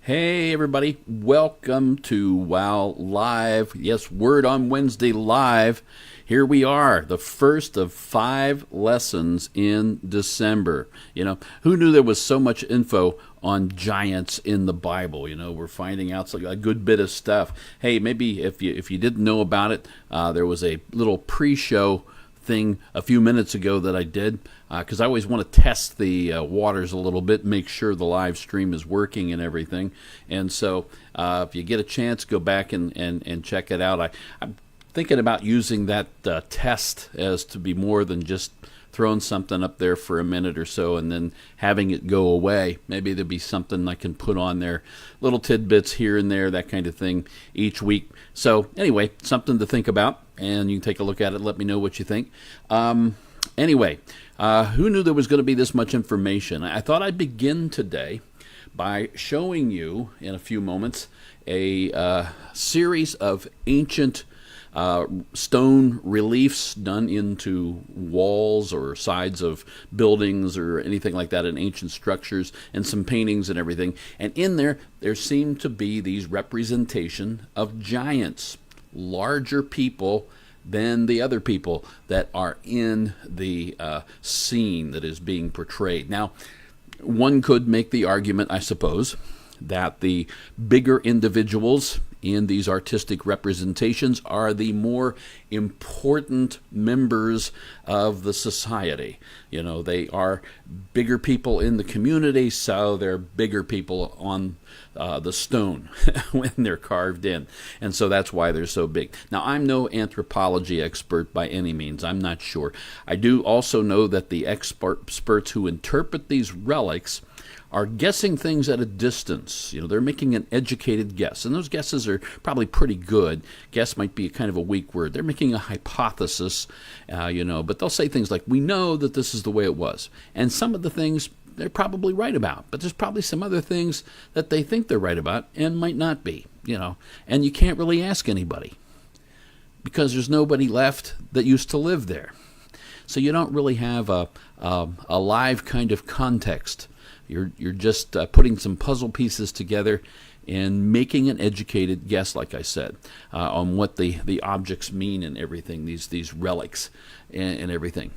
Hey everybody, welcome to Wow Live. Yes, Word on Wednesday Live. Here we are, the first of 5 lessons in December. Who knew there was so much info on giants in the Bible? We're finding out a good bit of stuff. Hey, maybe if you didn't know about it, there was a little pre-show thing a few minutes ago that I did because I always want to test the waters a little bit, make sure the live stream is working and everything. And so if you get a chance, go back and check it out. I'm thinking about using that test as to be more than just throwing something up there for a minute or so and then having it go away. Maybe there'll be something I can put on there, little tidbits here and there, that kind of thing each week. So anyway, something to think about, and you can take a look at it. Let me know what you think. Anyway, who knew there was going to be this much information? I thought I'd begin today by showing you in a few moments a series of ancient stone reliefs done into walls or sides of buildings or anything like that in ancient structures, and some paintings and everything. And in there seem to be these representation of giants, larger people than the other people that are in the scene that is being portrayed. Now, one could make the argument, I suppose, that the bigger individuals in these artistic representations are the more important members of the society. They are bigger people in the community, so they're bigger people on the stone when they're carved in. And so that's why they're so big. Now, I'm no anthropology expert by any means. I'm not sure. I do also know that the experts who interpret these relics are guessing things at a distance. They're making an educated guess, and those guesses are probably pretty good. Guess might be kind of a weak word. They're making a hypothesis, but they'll say things like, we know that this is the way it was. And some of the things they're probably right about, but there's probably some other things that they think they're right about and might not be, and you can't really ask anybody because there's nobody left that used to live there. So you don't really have a live kind of context. You're just putting some puzzle pieces together and making an educated guess, like I said, on what the objects mean and everything, these relics and everything.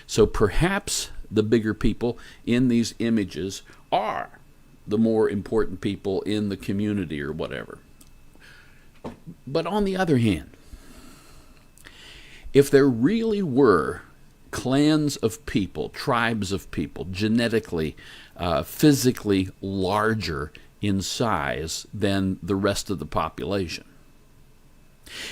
So perhaps the bigger people in these images are the more important people in the community or whatever. But on the other hand, if there really were clans of people, tribes of people, genetically, physically larger in size than the rest of the population,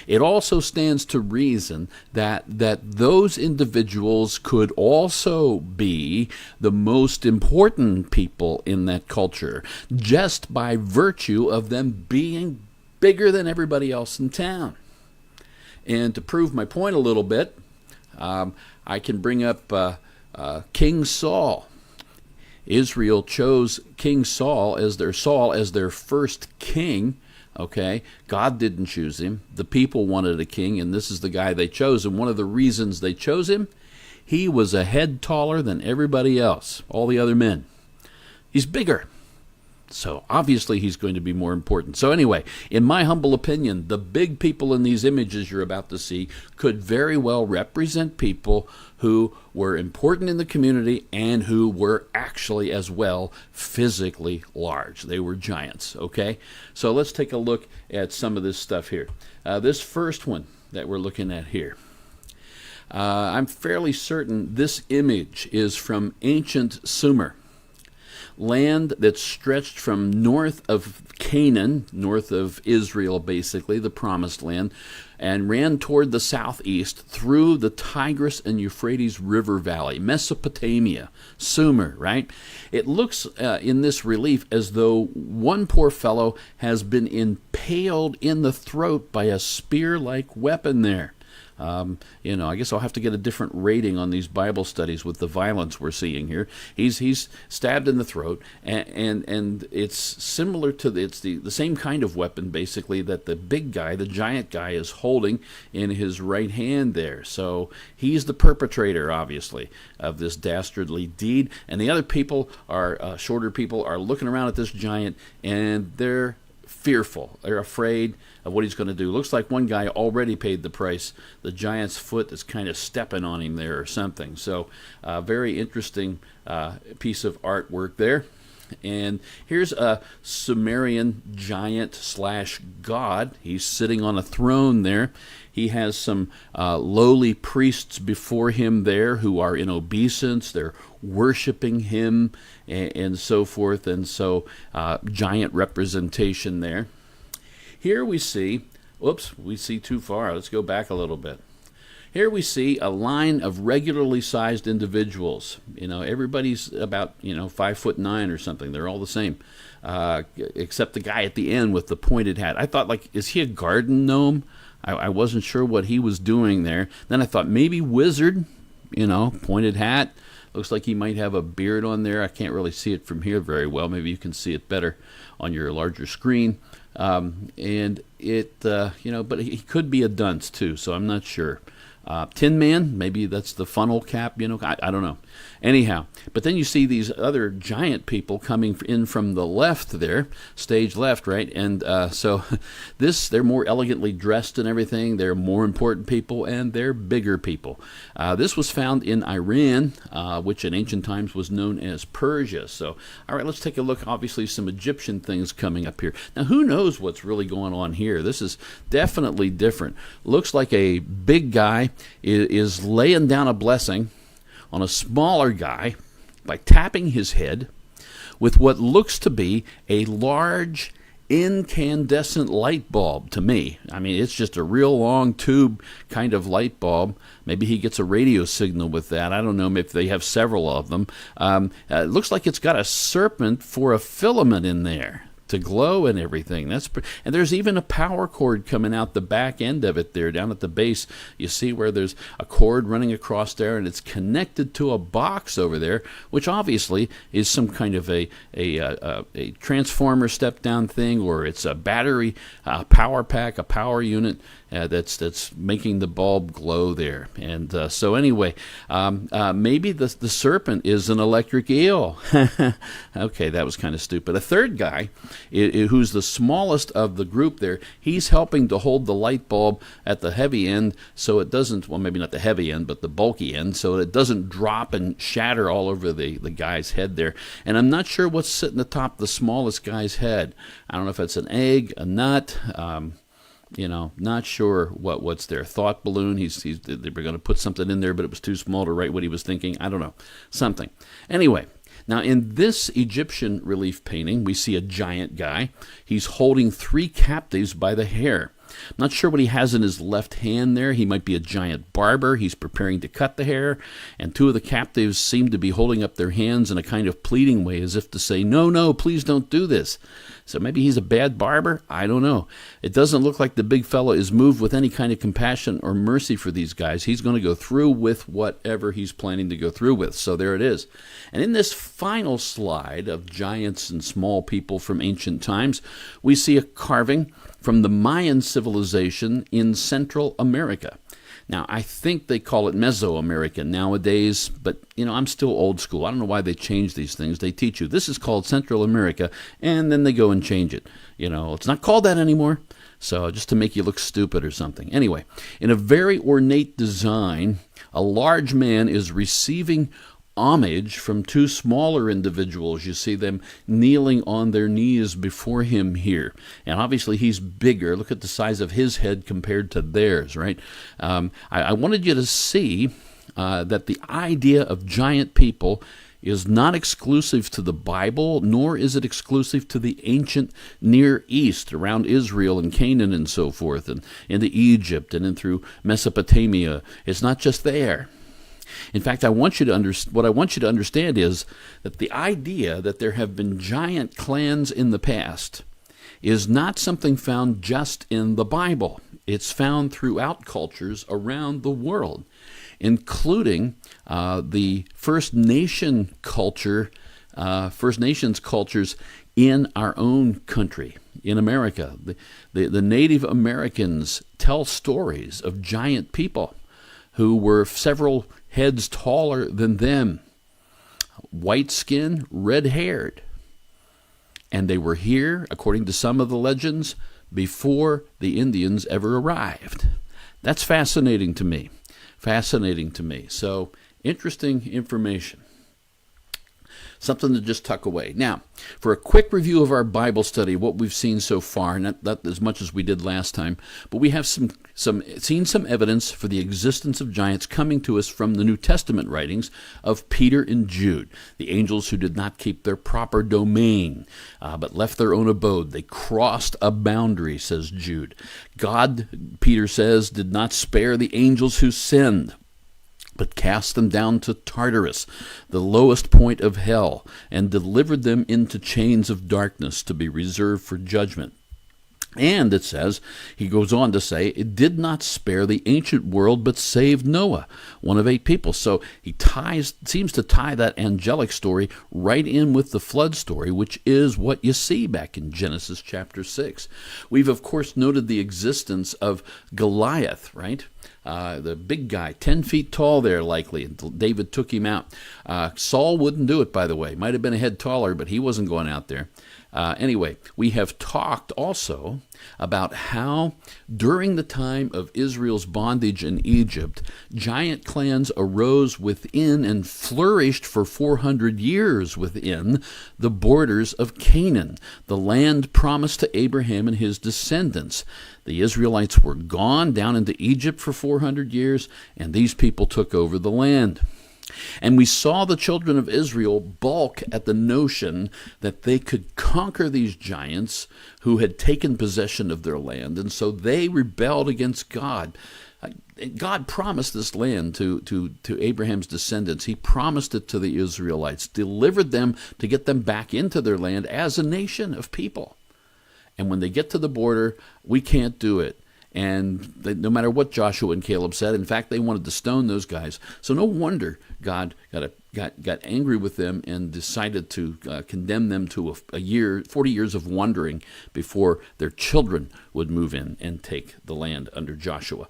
it also stands to reason that those individuals could also be the most important people in that culture, just by virtue of them being bigger than everybody else in town. And to prove my point a little bit, I can bring up King Saul. Israel chose King Saul as their first king. Okay, God didn't choose him. The people wanted a king, and this is the guy they chose. And one of the reasons they chose him, he was a head taller than everybody else, all the other men. He's bigger. So obviously he's going to be more important. So anyway, in my humble opinion, the big people in these images you're about to see could very well represent people who were important in the community and who were actually as well physically large. They were giants, okay? So let's take a look at some of this stuff here. This first one that we're looking at here, I'm fairly certain this image is from ancient Sumer, land that stretched from north of Canaan, north of Israel basically, the promised land, and ran toward the southeast through the Tigris and Euphrates River Valley, Mesopotamia, Sumer, right? It looks in this relief as though one poor fellow has been impaled in the throat by a spear-like weapon there. I guess I'll have to get a different rating on these Bible studies with the violence we're seeing here. He's stabbed in the throat, and it's similar to it's the same kind of weapon basically that the big guy, the giant guy, is holding in his right hand there. So he's the perpetrator, obviously, of this dastardly deed, and the other people are shorter people are looking around at this giant, and they're fearful. They're afraid of what he's going to do. Looks like one guy already paid the price. The giant's foot is kind of stepping on him there or something. So very interesting piece of artwork there. And here's a Sumerian giant slash god. He's sitting on a throne there. He has some lowly priests before him there who are in obeisance. They're worshiping him and so forth. And so giant representation there. Here we see, we see too far. Let's go back a little bit. Here we see a line of regularly sized individuals. Everybody's about 5'9" or something. They're all the same, except the guy at the end with the pointed hat. I thought, is he a garden gnome? I wasn't sure what he was doing there. Then I thought maybe wizard. Pointed hat. Looks like he might have a beard on there. I can't really see it from here very well. Maybe you can see it better on your larger screen. And it, but he could be a dunce too. So I'm not sure. Tin Man, maybe that's the funnel cap, I don't know. Anyhow, but then you see these other giant people coming in from the left there, stage left, right? And so they're more elegantly dressed and everything. They're more important people, and they're bigger people. This was found in Iran, which in ancient times was known as Persia. So, all right, let's take a look. Obviously, some Egyptian things coming up here. Now, who knows what's really going on here? This is definitely different. Looks like a big guy is laying down a blessing on a smaller guy by tapping his head with what looks to be a large incandescent light bulb to me. I mean, it's just a real long tube kind of light bulb. Maybe he gets a radio signal with that. I don't know if they have several of them. It looks like it's got a serpent for a filament in there to glow and everything. And there's even a power cord coming out the back end of it there, down at the base. You see where there's a cord running across there, and it's connected to a box over there, which obviously is some kind of a transformer step-down thing, or it's a battery power pack, a power unit that's making the bulb glow there. And so anyway, maybe the serpent is an electric eel. Okay, that was kind of stupid. A third guy, who's the smallest of the group there, he's helping to hold the light bulb at the heavy end so it doesn't, well, maybe not the heavy end, but the bulky end, so it doesn't drop and shatter all over the guy's head there. And I'm not sure what's sitting atop the smallest guy's head. I don't know if it's an egg, a nut, not sure what's there. Thought balloon. They were going to put something in there, but it was too small to write what he was thinking. I don't know. Something. Anyway, now in this Egyptian relief painting, we see a giant guy. He's holding 3 captives by the hair. I'm not sure what he has in his left hand there. He might be a giant barber. He's preparing to cut the hair, and 2 of the captives seem to be holding up their hands in a kind of pleading way, as if to say, no, please don't do this. So maybe he's a bad barber? I don't know. It doesn't look like the big fellow is moved with any kind of compassion or mercy for these guys. He's going to go through with whatever he's planning to go through with. So there it is. And in this final slide of giants and small people from ancient times, we see a carving from the Mayan civilization in Central America. Now, I think they call it Mesoamerica nowadays, but, I'm still old school. I don't know why they change these things. They teach you, this is called Central America, and then they go and change it. It's not called that anymore, so just to make you look stupid or something. Anyway, in a very ornate design, a large man is receiving homage from 2 smaller individuals. You see them kneeling on their knees before him here. And obviously he's bigger. Look at the size of his head compared to theirs, right? I wanted you to see that the idea of giant people is not exclusive to the Bible, nor is it exclusive to the ancient Near East around Israel and Canaan and so forth, and into Egypt and in through Mesopotamia. It's not just there. In fact, what I want you to understand is that the idea that there have been giant clans in the past is not something found just in the Bible. It's found throughout cultures around the world, including the First Nations cultures in our own country, in America. The Native Americans tell stories of giant people who were several heads taller than them, white skin, red-haired. And they were here, according to some of the legends, before the Indians ever arrived. That's fascinating to me. Fascinating to me. So, interesting information. Something to just tuck away. Now, for a quick review of our Bible study, what we've seen so far, not as much as we did last time, but we have seen some evidence for the existence of giants coming to us from the New Testament writings of Peter and Jude, the angels who did not keep their proper domain, but left their own abode. They crossed a boundary, says Jude. God, Peter says, did not spare the angels who sinned, but cast them down to Tartarus, the lowest point of hell, and delivered them into chains of darkness to be reserved for judgment. And it says, he goes on to say, it did not spare the ancient world, but saved Noah, one of 8 people. So he seems to tie that angelic story right in with the flood story, which is what you see back in Genesis chapter 6. We've, of course, noted the existence of Goliath, right? The big guy, 10 feet tall there, likely. David took him out. Saul wouldn't do it, by the way. Might have been a head taller, but he wasn't going out there. Anyway, we have talked also about how during the time of Israel's bondage in Egypt, giant clans arose within and flourished for 400 years within the borders of Canaan, the land promised to Abraham and his descendants. The Israelites were gone down into Egypt for 400 years, and these people took over the land. And we saw the children of Israel balk at the notion that they could conquer these giants who had taken possession of their land, and so they rebelled against God. God promised this land to Abraham's descendants. He promised it to the Israelites, delivered them to get them back into their land as a nation of people. And when they get to the border, we can't do it. And no matter what Joshua and Caleb said, in fact, they wanted to stone those guys. So no wonder God got angry with them and decided to condemn them to a year, 40 years of wandering before their children would move in and take the land under Joshua.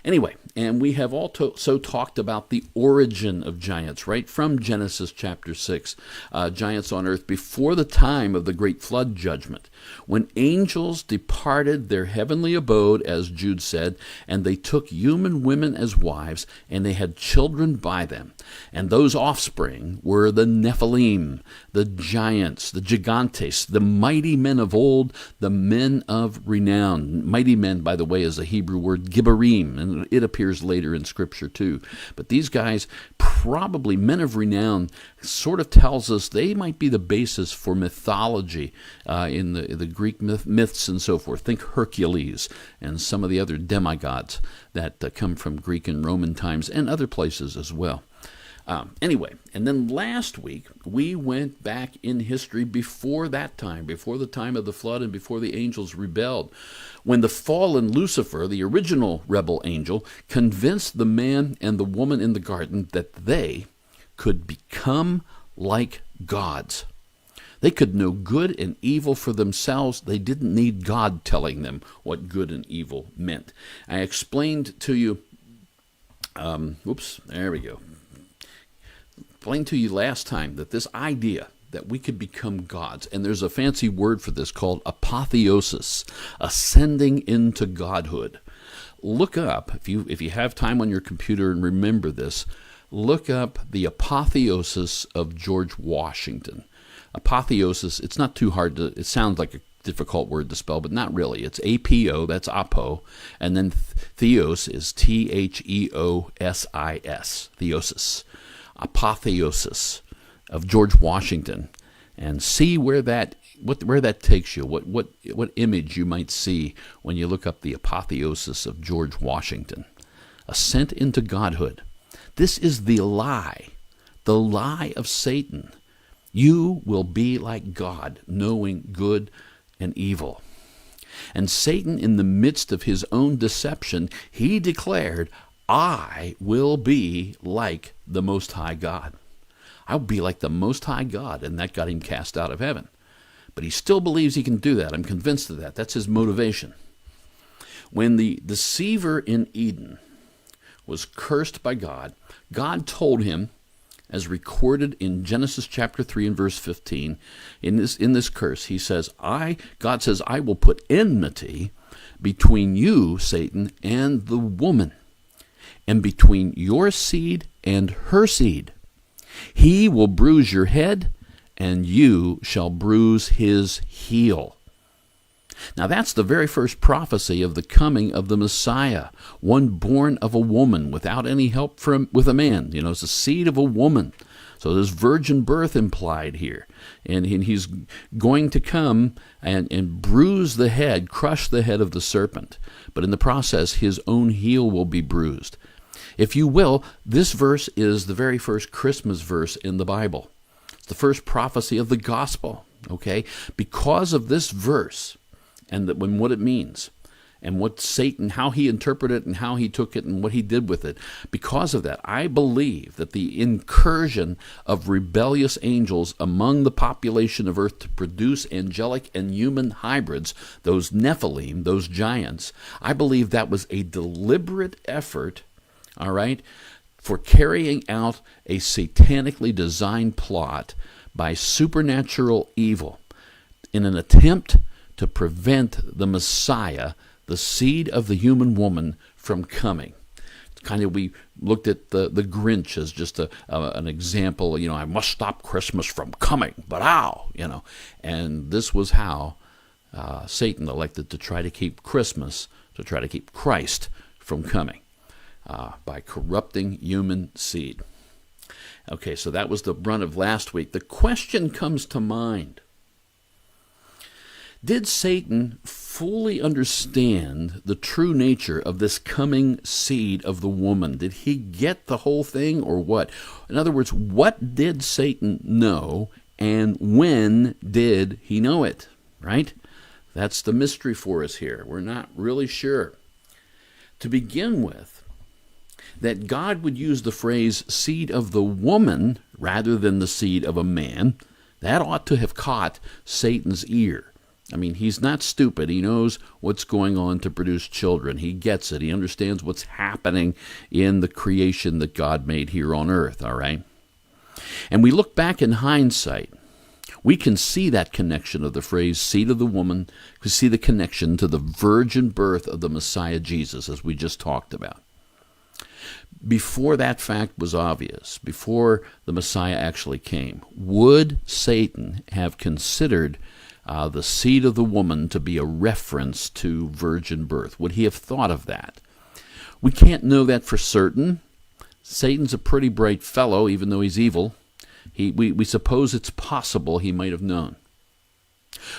Anyway, and we have also talked about the origin of giants, right from Genesis chapter 6, giants on earth before the time of the great flood judgment, when angels departed their heavenly abode, as Jude said, and they took human women as wives, and they had children by them. And those offspring were the Nephilim, the giants, the gigantes, the mighty men of old, the men of renown. Mighty men, by the way, is a Hebrew word, Gibborim, and it appears later in Scripture too. But these guys, probably men of renown, sort of tells us they might be the basis for mythology in the Greek myths and so forth. Think Hercules and some of the other demigods that come from Greek and Roman times and other places as well. Anyway, and then last week, we went back in history before that time, before the time of the flood and before the angels rebelled, when the fallen Lucifer, the original rebel angel, convinced the man and the woman in the garden that they could become like gods. They could know good and evil for themselves. They didn't need God telling them what good and evil meant. I explained to you, explained to you last time that this idea that we could become gods, and there's a fancy word for this called apotheosis, ascending into godhood. Look up, if you have time on your computer and remember this, look up the apotheosis of George Washington. Apotheosis, it's not too hard to, it sounds like a difficult word to spell, but not really. It's A-P-O, that's apo, and then theos is T-H-E-O-S-I-S, theosis. Apotheosis of George Washington, and see where that takes you, what image you might see when you look up the apotheosis of George Washington. Ascent into godhood. This is the lie of Satan. You will be like God, knowing good and evil. And Satan, in the midst of his own deception, he declared, I will be like the Most High God. I'll be like the Most High God, and that got him cast out of heaven. But he still believes he can do that. I'm convinced of that. That's his motivation. When the deceiver in Eden was cursed by God, God told him, as recorded in Genesis chapter 3 and verse 15, in this curse, he says, God says, I will put enmity between you, Satan, and the woman, and between your seed and her seed. He will bruise your head, and you shall bruise his heel. Now that's the very first prophecy of the coming of the Messiah, one born of a woman without any help with a man. It's the seed of a woman. So there's virgin birth implied here. And he's going to come and bruise the head, crush the head of the serpent. But in the process, his own heel will be bruised. If you will, this verse is the very first Christmas verse in the Bible. It's the first prophecy of the gospel, okay? Because of this verse, and what it means, and what Satan, how he interpreted it and how he took it and what he did with it. Because of that, I believe that the incursion of rebellious angels among the population of earth to produce angelic and human hybrids, those Nephilim, those giants, I believe that was a deliberate effort, all right, for carrying out a satanically designed plot by supernatural evil in an attempt to prevent the Messiah, the seed of the human woman, from coming. We looked at the Grinch as just an example. I must stop Christmas from coming, but how? And this was how Satan elected to try to keep Christmas, to try to keep Christ from coming, by corrupting human seed. Okay, so that was the run of last week. The question comes to mind. Did Satan fully understand the true nature of this coming seed of the woman? Did he get the whole thing, or what? In other words, what did Satan know, and when did he know it? Right? That's the mystery for us here. We're not really sure. To begin with, that God would use the phrase seed of the woman rather than the seed of a man, that ought to have caught Satan's ear. I mean, he's not stupid. He knows what's going on to produce children. He gets it. He understands what's happening in the creation that God made here on earth, all right? And we look back in hindsight. We can see that connection of the phrase seed of the woman. We see the connection to the virgin birth of the Messiah Jesus, as we just talked about. Before that fact was obvious, before the Messiah actually came, would Satan have considered the seed of the woman to be a reference to virgin birth? Would he have thought of that? We can't know that for certain. Satan's a pretty bright fellow, even though he's evil. We suppose it's possible he might have known.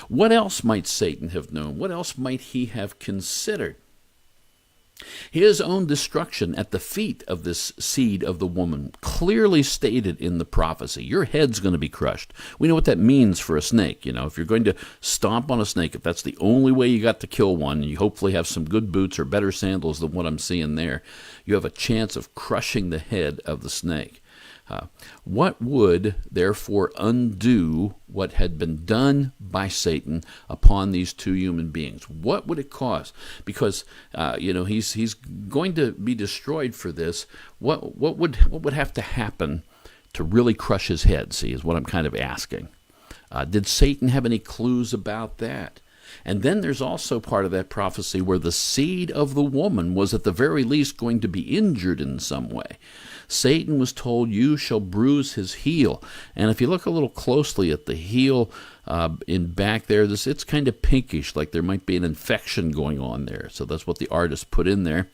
What else might Satan have known? What else might he have considered? His own destruction at the feet of this seed of the woman, clearly stated in the prophecy. Your head's going to be crushed. We know what that means for a snake. If you're going to stomp on a snake, if that's the only way you got to kill one, you hopefully have some good boots or better sandals than what I'm seeing there, you have a chance of crushing the head of the snake. What would, therefore, undo what had been done by Satan upon these two human beings? What would it cause? Because he's going to be destroyed for this. What would have to happen to really crush his head? See, is what I'm kind of asking. Did Satan have any clues about that? And then there's also part of that prophecy where the seed of the woman was at the very least going to be injured in some way. Satan was told, you shall bruise his heel. And if you look a little closely at the heel in back there, it's kind of pinkish, like there might be an infection going on there. So that's what the artist put in there.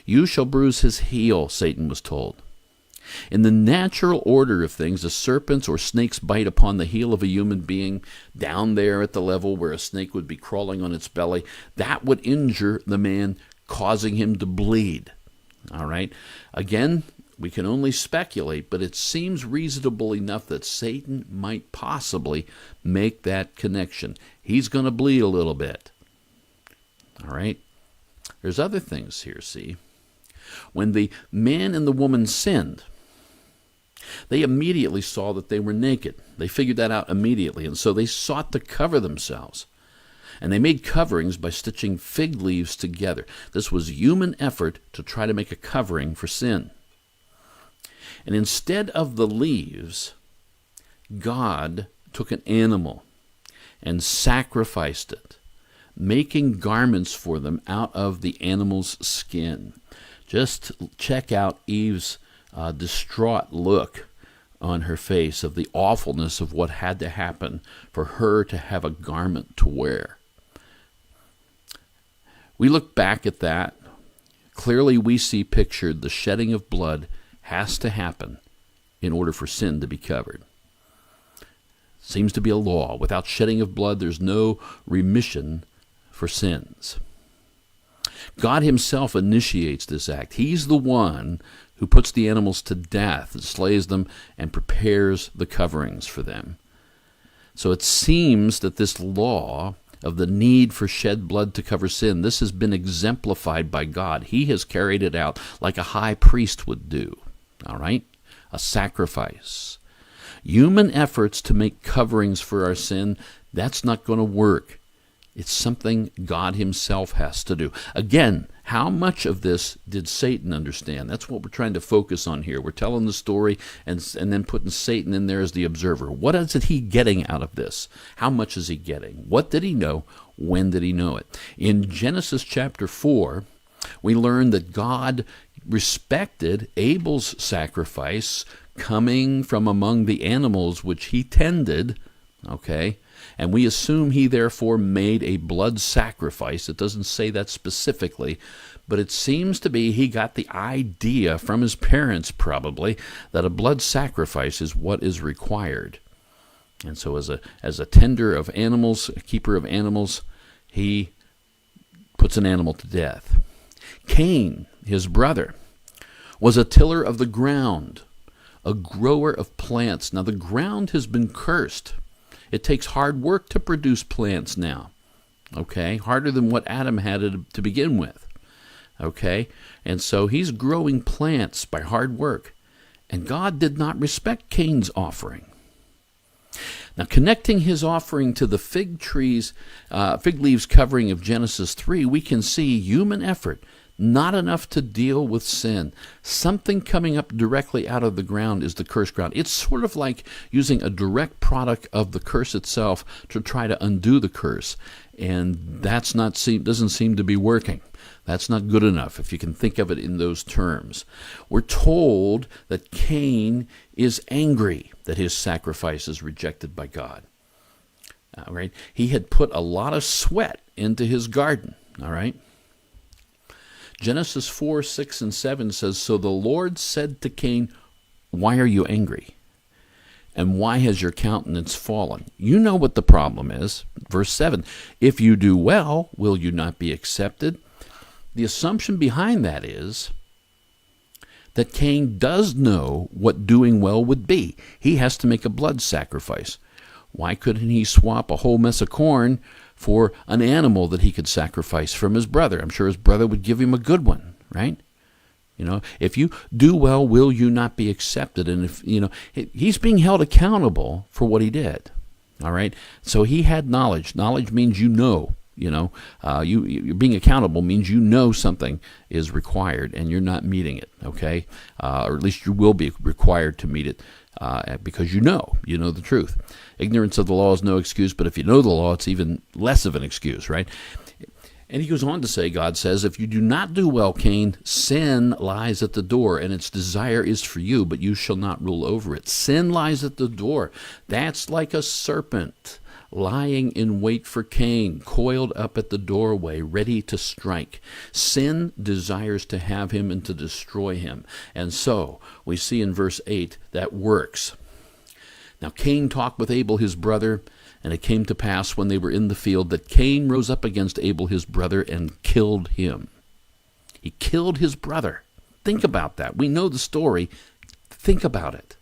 You shall bruise his heel, Satan was told. In the natural order of things, a serpent's or snake's bite upon the heel of a human being down there at the level where a snake would be crawling on its belly, that would injure the man, causing him to bleed. All right? Again, we can only speculate, but it seems reasonable enough that Satan might possibly make that connection. He's going to bleed a little bit. All right? There's other things here, see? When the man and the woman sinned, they immediately saw that they were naked. They figured that out immediately, and so they sought to cover themselves. And they made coverings by stitching fig leaves together. This was human effort to try to make a covering for sin. And instead of the leaves, God took an animal and sacrificed it, making garments for them out of the animal's skin. Just check out Eve's distraught look on her face of the awfulness of what had to happen for her to have a garment to wear. We look back at that. Clearly we see pictured the shedding of blood has to happen in order for sin to be covered. Seems to be a law. Without shedding of blood, there's no remission for sins. God himself initiates this act. He's the one who puts the animals to death, and slays them, and prepares the coverings for them. So it seems that this law of the need for shed blood to cover sin, this has been exemplified by God. He has carried it out like a high priest would do. All right? A sacrifice. Human efforts to make coverings for our sin, that's not going to work. It's something God himself has to do. Again, how much of this did Satan understand? That's what we're trying to focus on here. We're telling the story and then putting Satan in there as the observer. What is he getting out of this? How much is he getting? What did he know? When did he know it? In Genesis chapter 4, we learn that God respected Abel's sacrifice coming from among the animals which he tended, okay? And we assume he therefore made a blood sacrifice. It doesn't say that specifically, but it seems to be he got the idea from his parents probably that a blood sacrifice is what is required. And so as a tender of animals, a keeper of animals, he puts an animal to death. Cain, his brother, was a tiller of the ground, a grower of plants. Now the ground has been cursed. It takes hard work to produce plants now, okay? Harder than what Adam had to begin with, okay? And so he's growing plants by hard work. And God did not respect Cain's offering. Now, connecting his offering to the fig leaves covering of Genesis 3, we can see human effort, not enough to deal with sin. Something coming up directly out of the ground is the cursed ground. It's sort of like using a direct product of the curse itself to try to undo the curse. And doesn't seem to be working. That's not good enough, if you can think of it in those terms. We're told that Cain is angry that his sacrifice is rejected by God. All right? He had put a lot of sweat into his garden. All right? Genesis 4, 6, and 7 says, "So the Lord said to Cain, 'Why are you angry? And why has your countenance fallen?'" You know what the problem is. Verse 7, "If you do well, will you not be accepted?" The assumption behind that is that Cain does know what doing well would be. He has to make a blood sacrifice. Why couldn't he swap a whole mess of corn for an animal that he could sacrifice from his brother? I'm sure his brother would give him a good one, right? You know, if you do well, will you not be accepted? And if, you know, he's being held accountable for what he did, all right? So he had knowledge. Knowledge means you know. You're being accountable means you know something is required and you're not meeting it, okay? Or at least you will be required to meet it because you know the truth. Ignorance of the law is no excuse, but if you know the law, it's even less of an excuse, right? And he goes on to say, God says, "If you do not do well, Cain, sin lies at the door, and its desire is for you, but you shall not rule over it." Sin lies at the door. That's like a serpent lying in wait for Cain, coiled up at the doorway, ready to strike. Sin desires to have him and to destroy him. And so we see in verse 8 that works. Now Cain talked with Abel his brother, and it came to pass when they were in the field that Cain rose up against Abel his brother and killed him. He killed his brother. Think about that. We know the story. Think about it.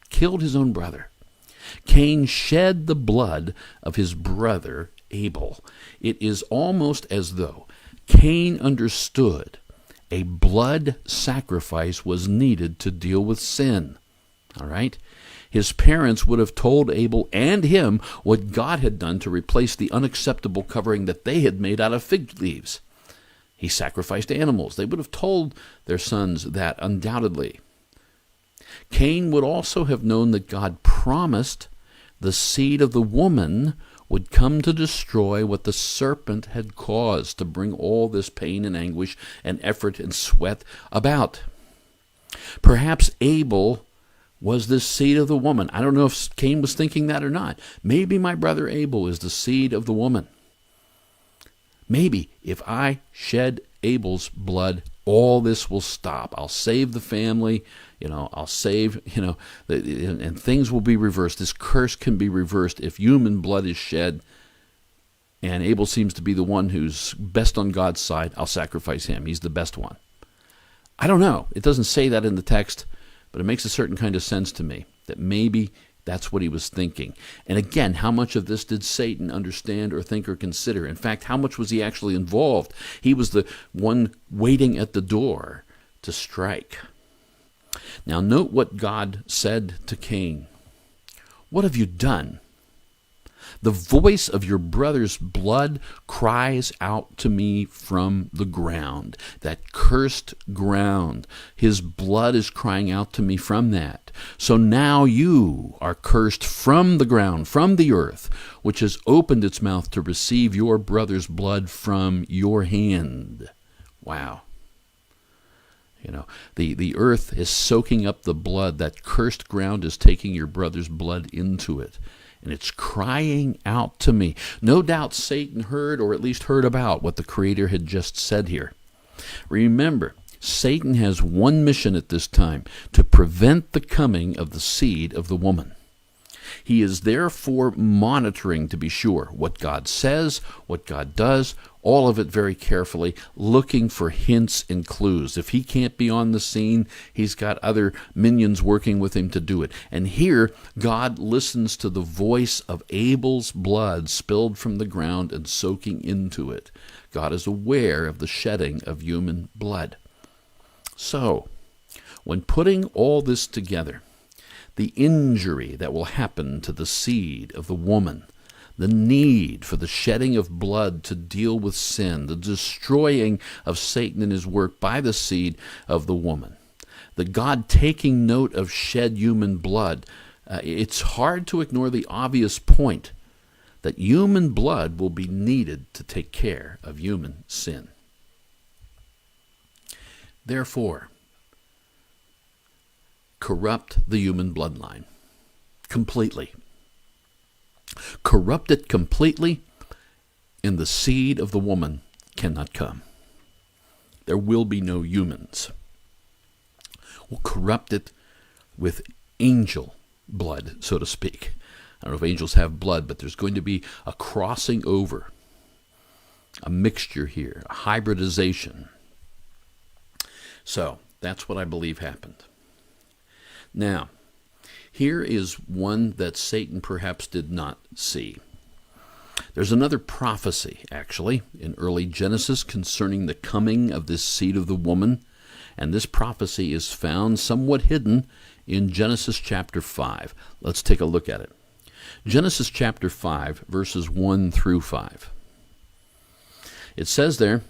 Killed his own brother. Cain shed the blood of his brother Abel. It is almost as though Cain understood a blood sacrifice was needed to deal with sin. All right? His parents would have told Abel and him what God had done to replace the unacceptable covering that they had made out of fig leaves. He sacrificed animals. They would have told their sons that undoubtedly. Cain would also have known that God promised the seed of the woman would come to destroy what the serpent had caused to bring all this pain and anguish and effort and sweat about. Perhaps Abel was the seed of the woman. I don't know if Cain was thinking that or not. Maybe my brother Abel is the seed of the woman. Maybe if I shed Abel's blood, all this will stop. I'll save the family, I'll save, and things will be reversed. This curse can be reversed if human blood is shed, and Abel seems to be the one who's best on God's side. I'll sacrifice him. He's the best one. I don't know. It doesn't say that in the text, but it makes a certain kind of sense to me that maybe that's what he was thinking. And again, how much of this did Satan understand or think or consider? In fact, how much was he actually involved? He was the one waiting at the door to strike. Now note what God said to Cain. What have you done? The voice of your brother's blood cries out to me from the ground, that cursed ground. His blood is crying out to me from that. So now you are cursed from the ground, from the earth, which has opened its mouth to receive your brother's blood from your hand. Wow. The earth is soaking up the blood. That cursed ground is taking your brother's blood into it. And it's crying out to me. No doubt Satan heard, or at least heard about, what the Creator had just said here. Remember, Satan has one mission at this time: to prevent the coming of the seed of the woman. He is therefore monitoring, to be sure, what God says, what God does, all of it very carefully, looking for hints and clues. If he can't be on the scene, he's got other minions working with him to do it. And here, God listens to the voice of Abel's blood spilled from the ground and soaking into it. God is aware of the shedding of human blood. So, when putting all this together, the injury that will happen to the seed of the woman, the need for the shedding of blood to deal with sin, the destroying of Satan and his work by the seed of the woman, the God taking note of shed human blood, it's hard to ignore the obvious point that human blood will be needed to take care of human sin. Therefore, corrupt the human bloodline completely. Corrupt it completely, and the seed of the woman cannot come. There will be no humans. We'll corrupt it with angel blood, so to speak. I don't know if angels have blood, but there's going to be a crossing over, a mixture here, a hybridization. So that's what I believe happened. Now, here is one that Satan perhaps did not see. There's another prophecy, actually, in early Genesis concerning the coming of this seed of the woman, and this prophecy is found somewhat hidden in Genesis chapter 5. Let's take a look at it. Genesis chapter 5, verses 1 through 5. It says there,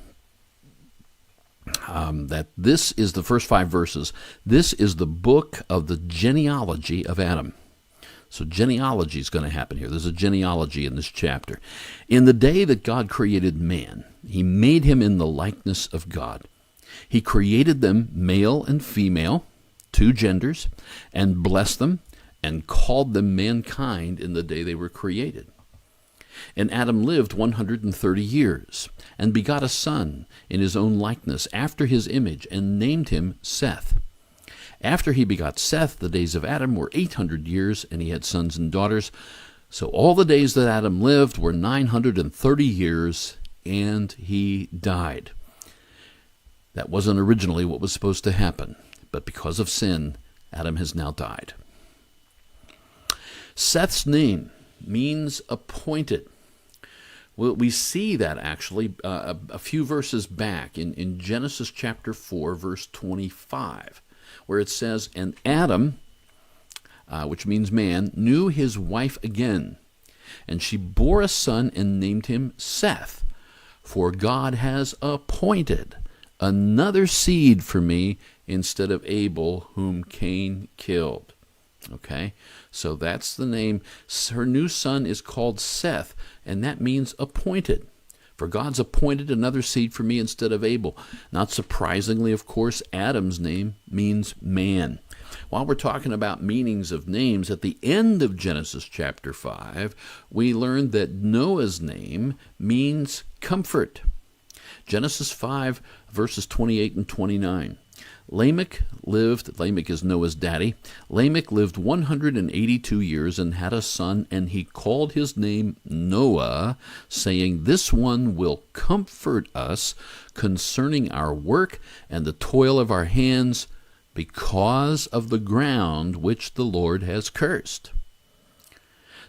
that this is the first 5 verses. This is the book of the genealogy of Adam. So genealogy is going to happen here. There's a genealogy in this chapter. In the day that God created man, he made him in the likeness of God. He created them male and female, 2 genders, and blessed them and called them mankind in the day they were created. And Adam lived 130 years, and begot a son in his own likeness, after his image, and named him Seth. After he begot Seth, the days of Adam were 800 years, and he had sons and daughters. So all the days that Adam lived were 930 years, and he died. That wasn't originally what was supposed to happen, but because of sin, Adam has now died. Seth's name means appointed, Well, we see that actually a few verses back in Genesis chapter 4, verse 25, where it says, "And Adam, which means man, knew his wife again, and she bore a son and named him Seth, for God has appointed another seed for me instead of Abel, whom Cain killed." Okay, so that's the name. Her new son is called Seth, and that means appointed. For God's appointed another seed for me instead of Abel. Not surprisingly, of course, Adam's name means man. While we're talking about meanings of names, at the end of Genesis chapter 5, we learned that Noah's name means comfort. Genesis 5, verses 28 and 29. Lamech is Noah's daddy. Lamech lived 182 years and had a son, and he called his name Noah, saying, "This one will comfort us concerning our work and the toil of our hands, because of the ground which the Lord has cursed."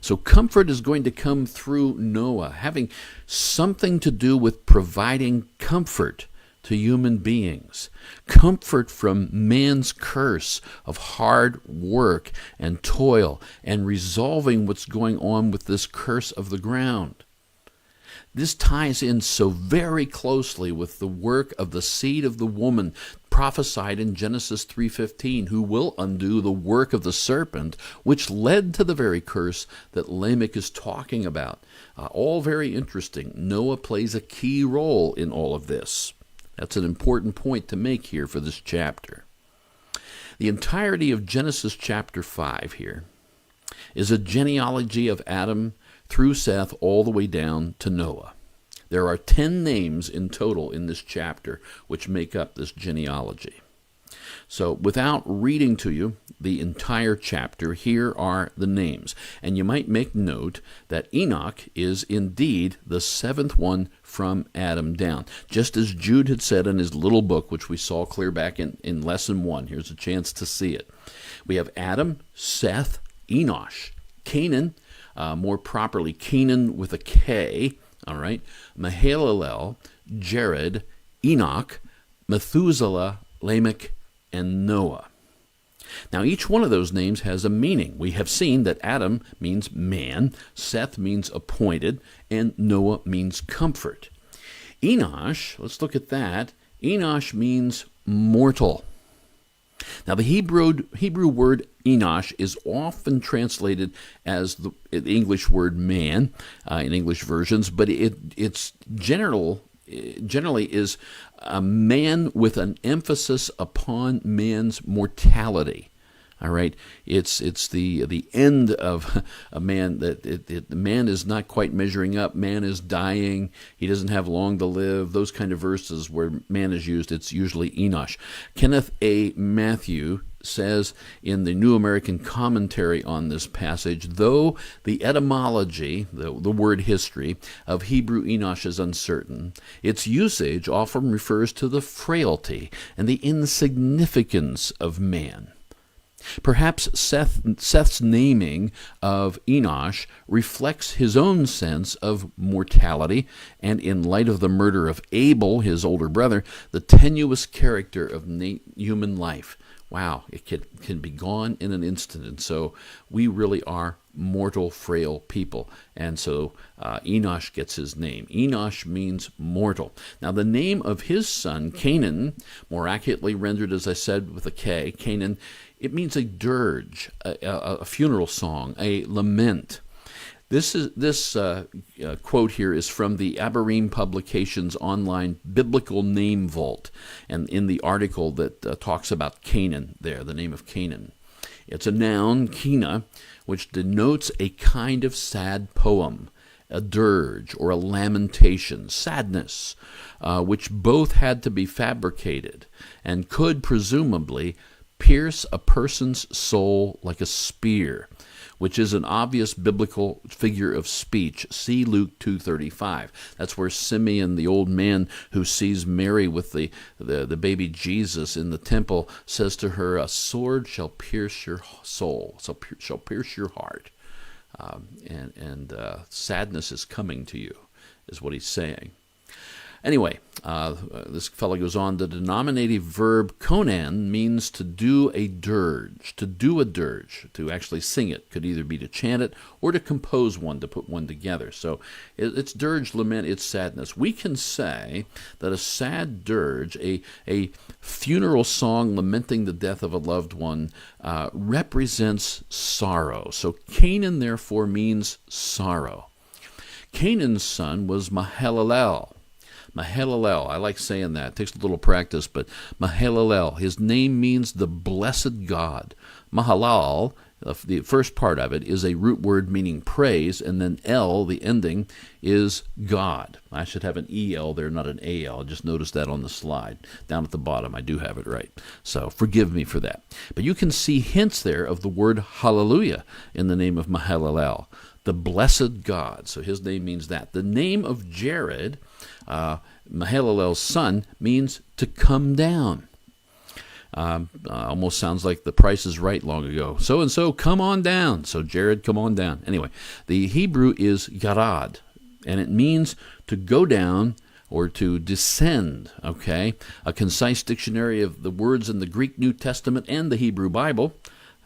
So comfort is going to come through Noah, having something to do with providing comfort to human beings. Comfort from man's curse of hard work and toil and resolving what's going on with this curse of the ground. This ties in so very closely with the work of the seed of the woman prophesied in Genesis 3:15, who will undo the work of the serpent, which led to the very curse that Lamech is talking about. All very interesting. Noah plays a key role in all of this. That's an important point to make here for this chapter. The entirety of Genesis chapter 5 here is a genealogy of Adam through Seth all the way down to Noah. There are 10 names in total in this chapter which make up this genealogy. So without reading to you the entire chapter, here are the names. And you might make note that Enoch is indeed the 7th one from Adam down. Just as Jude had said in his little book, which we saw clear back in lesson 1. Here's a chance to see it. We have Adam, Seth, Enosh, Canaan, more properly Canaan with a K, all right, Mahalalel, Jared, Enoch, Methuselah, Lamech, and Noah. Now, each one of those names has a meaning. We have seen that Adam means man, Seth means appointed, and Noah means comfort. Enosh, let's look at that. Enosh means mortal. Now, the Hebrew word Enosh is often translated as the English word man in English versions, but it's generally is a man with an emphasis upon man's mortality. All right, it's the end of a man that the man is not quite measuring up. Man is dying. He doesn't have long to live. Those kind of verses where man is used, it's usually Enosh. Kenneth A. Matthew says in the New American Commentary on this passage, though the etymology, the word history, of Hebrew Enosh is uncertain, its usage often refers to the frailty and the insignificance of man. Perhaps Seth's naming of Enosh reflects his own sense of mortality, and in light of the murder of Abel, his older brother, the tenuous character of human life. Wow, it can be gone in an instant, and so we really are mortal, frail people. And so Enosh gets his name. Enosh means mortal. Now, the name of his son, Canaan, more accurately rendered, as I said, with a K, Canaan, it means a dirge, a funeral song, a lament. This quote here is from the Aberreen Publications online Biblical Name Vault, and in the article that talks about Canaan there, the name of Canaan. It's a noun, kina, which denotes a kind of sad poem, a dirge or a lamentation, sadness, which both had to be fabricated and could presumably pierce a person's soul like a spear, which is an obvious biblical figure of speech. See Luke 2:35. That's where Simeon, the old man who sees Mary with the baby Jesus in the temple, says to her, "A sword shall pierce your soul, shall pierce your heart." And sadness is coming to you. is what he's saying. Anyway, this fellow goes on. The denominative verb konan means to do a dirge, to actually sing it. Could either be to chant it or to compose one, to put one together. So it's dirge, lament, it's sadness. We can say that a sad dirge, a funeral song lamenting the death of a loved one, represents sorrow. So Canaan, therefore, means sorrow. Canaan's son was Mahalalel. Mahalalel, I like saying that. It takes a little practice, but Mahalalel, his name means the blessed God. Mahalal, the first part of it, is a root word meaning praise, and then El, the ending, is God. I should have an EL there, not an AL. Just notice that on the slide. Down at the bottom, I do have it right. So forgive me for that. But you can see hints there of the word hallelujah in the name of Mahalalel, the blessed God. So his name means that. The name of Jared, Mahalalel's son, means to come down. Almost sounds like The Price is Right long ago. So-and-so, come on down. So Jared, come on down. Anyway, the Hebrew is yarad, and it means to go down or to descend, okay? A concise dictionary of the words in the Greek New Testament and the Hebrew Bible.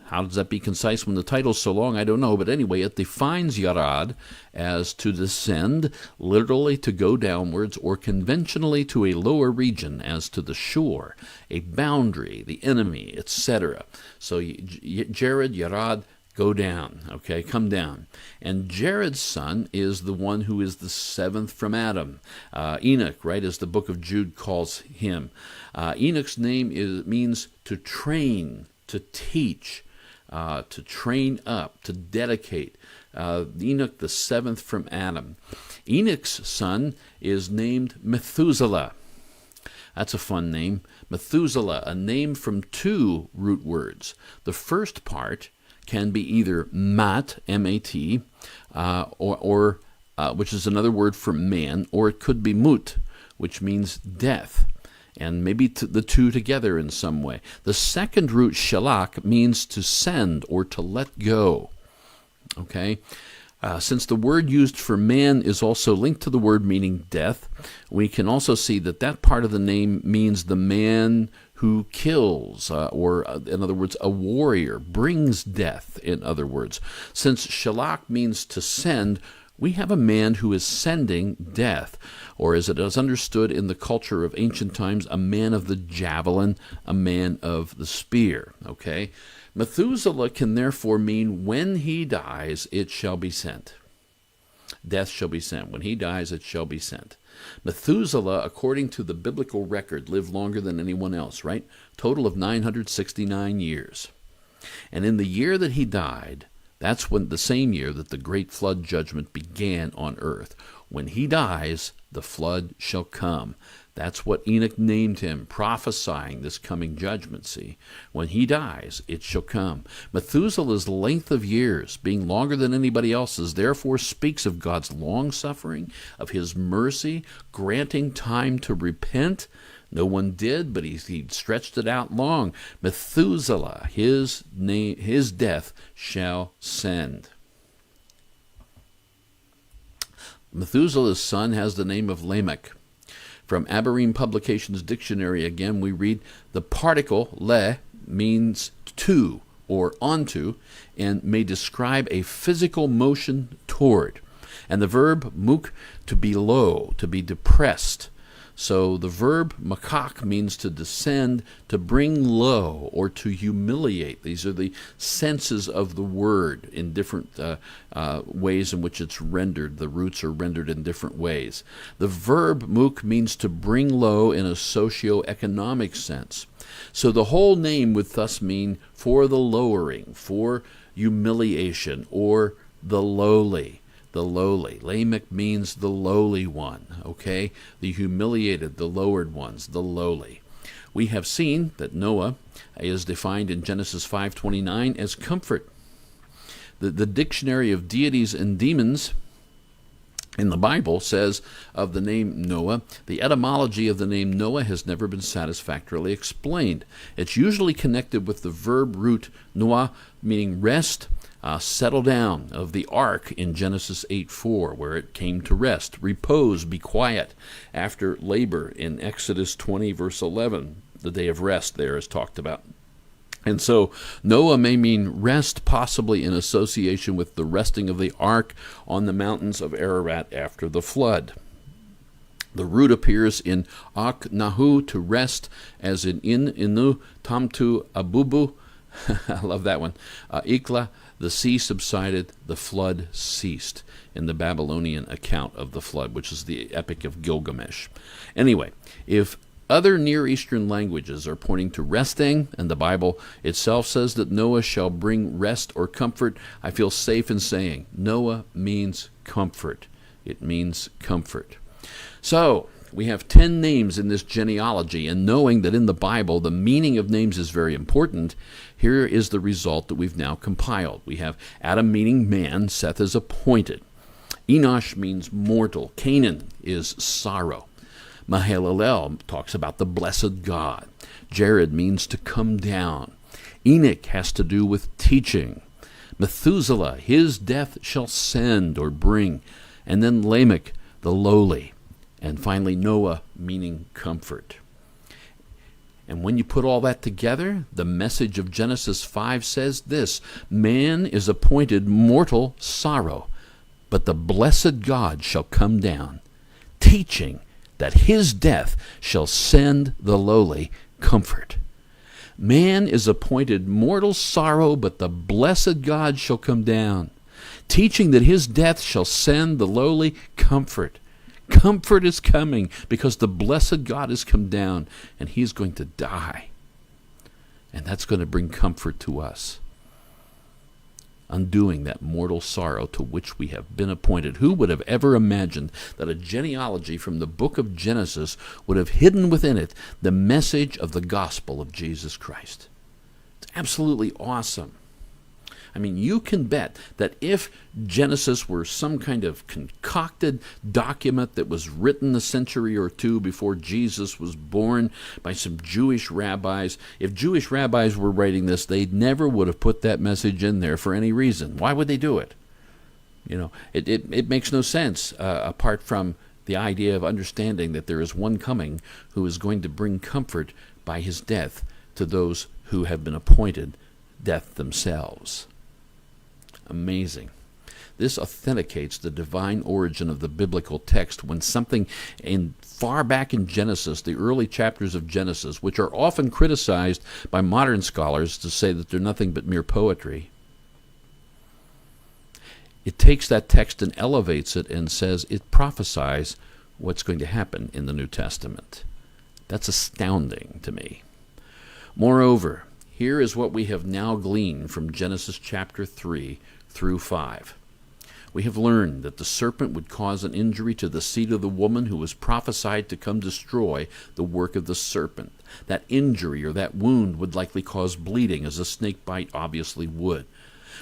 How does that be concise when the title's so long? I don't know. But anyway, it defines yarad as to descend, literally to go downwards, or conventionally to a lower region as to the shore, a boundary, the enemy, etc. So Jared, yarad, go down, okay, come down. And Jared's son is the one who is the seventh from Adam. Enoch, right, as the book of Jude calls him. Enoch's name means to train, to teach, to train up, to dedicate. Enoch, the seventh from Adam. Enoch's son is named Methuselah. That's a fun name. Methuselah, a name from two root words. The first part can be either mat, M-A-T, or which is another word for man, or it could be mut, which means death, and maybe the two together in some way. The second root, shalak, means to send or to let go. Okay? Since the word used for man is also linked to the word meaning death, we can also see that that part of the name means the man who kills, or in other words, a warrior, brings death, in other words. Since shalak means to send, we have a man who is sending death, or as it is understood in the culture of ancient times, a man of the javelin, a man of the spear. Okay? Methuselah can therefore mean when he dies, it shall be sent. Death shall be sent. When he dies, it shall be sent. Methuselah, according to the biblical record, lived longer than anyone else, right? Total of 969 years. And in the year that he died, that's when the same year that the great flood judgment began on earth. When he dies, the flood shall come. That's what Enoch named him, prophesying this coming judgment, see. When he dies, it shall come. Methuselah's length of years, being longer than anybody else's, therefore speaks of God's long-suffering, of his mercy, granting time to repent. No one did, but he stretched it out long. Methuselah, his death shall send. Methuselah's son has the name of Lamech. From Aberreen Publications Dictionary again, we read the particle le means to or onto and may describe a physical motion toward. And the verb muk, to be low, to be depressed. So the verb makak means to descend, to bring low, or to humiliate. These are the senses of the word in different ways in which it's rendered. The roots are rendered in different ways. The verb muk means to bring low in a socio-economic sense. So the whole name would thus mean for the lowering, for humiliation, or the lowly. The lowly. Lamech means the lowly one, okay? The humiliated, the lowered ones, the lowly. We have seen that Noah is defined in Genesis 5:29 as comfort. The dictionary of deities and demons in the Bible says of the name Noah, the etymology of the name Noah has never been satisfactorily explained. It's usually connected with the verb root noah, meaning rest, settle down of the ark in Genesis 8:4, where it came to rest. Repose, be quiet after labor in Exodus 20, verse 11. The day of rest there is talked about. And so Noah may mean rest, possibly in association with the resting of the ark on the mountains of Ararat after the flood. The root appears in ak nahu, to rest, as in inu tamtu abubu. I love that one. Ikla, the sea subsided, the flood ceased, in the Babylonian account of the flood, which is the Epic of Gilgamesh. Anyway, if other Near Eastern languages are pointing to resting, and the Bible itself says that Noah shall bring rest or comfort, I feel safe in saying Noah means comfort. It means comfort. So, we have 10 names in this genealogy, and knowing that in the Bible the meaning of names is very important, here is the result that we've now compiled. We have Adam meaning man, Seth is appointed. Enosh means mortal. Canaan is sorrow. Mahalalel talks about the blessed God. Jared means to come down. Enoch has to do with teaching. Methuselah, his death shall send or bring. And then Lamech, the lowly. And finally Noah, meaning comfort. And when you put all that together, the message of Genesis 5 says this: man is appointed mortal sorrow, but the blessed God shall come down, teaching that his death shall send the lowly comfort. Man is appointed mortal sorrow, but the blessed God shall come down, teaching that his death shall send the lowly comfort. Comfort is coming because the blessed God has come down, and he's going to die. And that's going to bring comfort to us, undoing that mortal sorrow to which we have been appointed. Who would have ever imagined that a genealogy from the book of Genesis would have hidden within it the message of the gospel of Jesus Christ? It's absolutely awesome. I mean, you can bet that if Genesis were some kind of concocted document that was written a century or two before Jesus was born by some Jewish rabbis, if Jewish rabbis were writing this, they never would have put that message in there for any reason. Why would they do it? You know, it makes no sense apart from the idea of understanding that there is one coming who is going to bring comfort by his death to those who have been appointed death themselves. Amazing. This authenticates the divine origin of the biblical text when something far back in Genesis, the early chapters of Genesis, which are often criticized by modern scholars to say that they're nothing but mere poetry, it takes that text and elevates it and says it prophesies what's going to happen in the New Testament. That's astounding to me. Moreover, here is what we have now gleaned from Genesis chapter 3 through 5. We have learned that the serpent would cause an injury to the seed of the woman who was prophesied to come destroy the work of the serpent. That injury or that wound would likely cause bleeding, as a snake bite obviously would.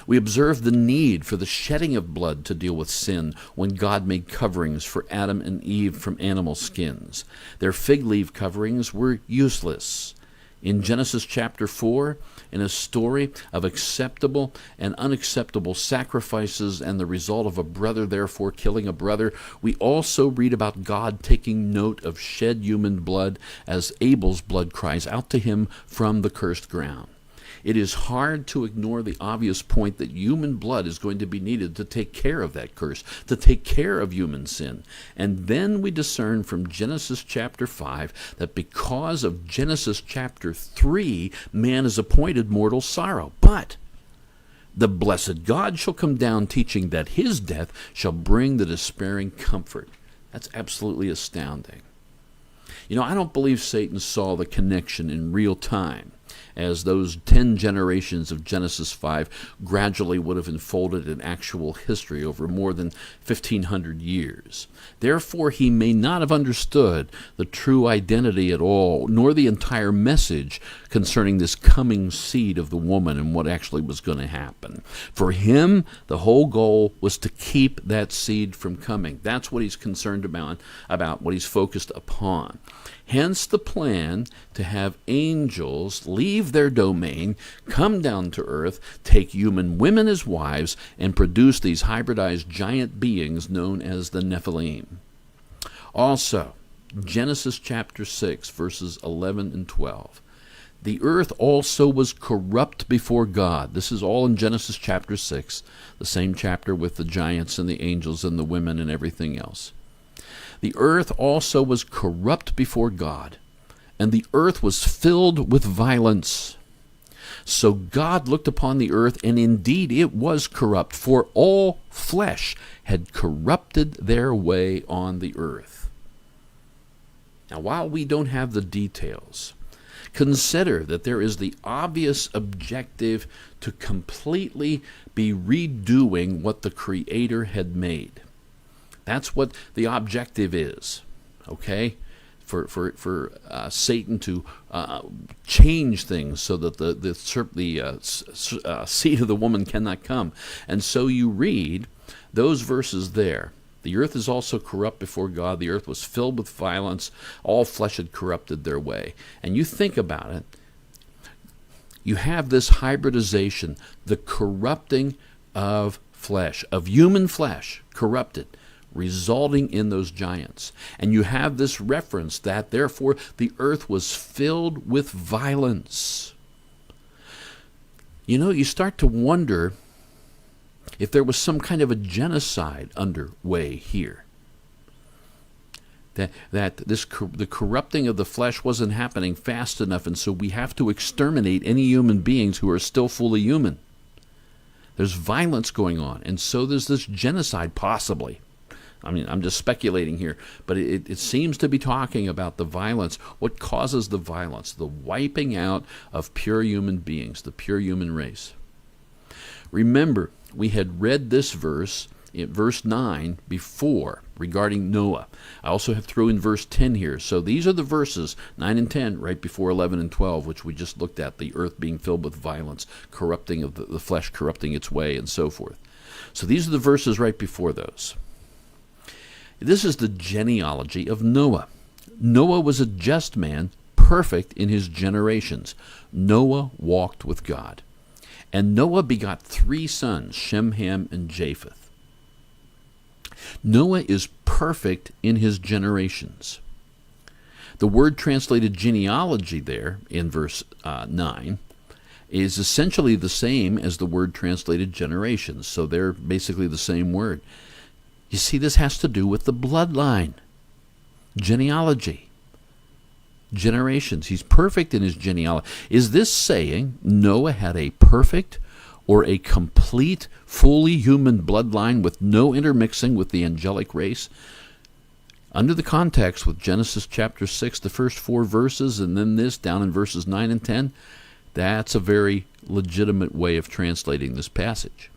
We observe the need for the shedding of blood to deal with sin when God made coverings for Adam and Eve from animal skins. Their fig leaf coverings were useless. In Genesis chapter 4, in a story of acceptable and unacceptable sacrifices and the result of a brother therefore killing a brother, we also read about God taking note of shed human blood as Abel's blood cries out to him from the cursed ground. It is hard to ignore the obvious point that human blood is going to be needed to take care of that curse, to take care of human sin. And then we discern from Genesis chapter 5 that because of Genesis chapter 3, man is appointed mortal sorrow. But the blessed God shall come down, teaching that his death shall bring the despairing comfort. That's absolutely astounding. You know, I don't believe Satan saw the connection in real time, as those 10 generations of Genesis 5 gradually would have unfolded in actual history over more than 1,500 years. Therefore, he may not have understood the true identity at all, nor the entire message concerning this coming seed of the woman and what actually was going to happen. For him, the whole goal was to keep that seed from coming. That's what he's concerned about what he's focused upon. Hence the plan to have angels lead leave their domain, come down to earth, take human women as wives, and produce these hybridized giant beings known as the Nephilim. Also, Genesis chapter 6, verses 11 and 12. The earth also was corrupt before God. This is all in Genesis chapter 6, the same chapter with the giants and the angels and the women and everything else. The earth also was corrupt before God, and the earth was filled with violence. So God looked upon the earth, and indeed it was corrupt, for all flesh had corrupted their way on the earth. Now, while we don't have the details, consider that there is the obvious objective to completely be redoing what the Creator had made. That's what the objective is, okay? For Satan to change things so that the seed of the woman cannot come. And so you read those verses there. The earth is also corrupt before God. The earth was filled with violence. All flesh had corrupted their way. And you think about it. You have this hybridization, the corrupting of flesh, of human flesh, corrupted, resulting in those giants. And you have this reference that, therefore, the earth was filled with violence. You know, you start to wonder if there was some kind of a genocide underway here. That the corrupting of the flesh wasn't happening fast enough, and so we have to exterminate any human beings who are still fully human. There's violence going on, and so there's this genocide, possibly. I mean, I'm just speculating here, but it seems to be talking about the violence. What causes the violence? The wiping out of pure human beings, the pure human race. Remember, we had read this verse in verse 9 before regarding Noah. I also have thrown in verse 10 here. So these are the verses, 9 and 10, right before 11 and 12, which we just looked at, the earth being filled with violence, corrupting of the flesh, corrupting its way, and so forth. So these are the verses right before those. This is the genealogy of Noah. Noah was a just man, perfect in his generations. Noah walked with God. And Noah begot 3 sons, Shem, Ham, and Japheth. Noah is perfect in his generations. The word translated genealogy there in verse 9 is essentially the same as the word translated generations, so they're basically the same word. You see, this has to do with the bloodline, genealogy, generations. He's perfect in his genealogy. Is this saying Noah had a perfect or a complete, fully human bloodline with no intermixing with the angelic race? Under the context with Genesis chapter 6, the first 4 verses, and then this down in verses 9 and 10, that's a very legitimate way of translating this passage.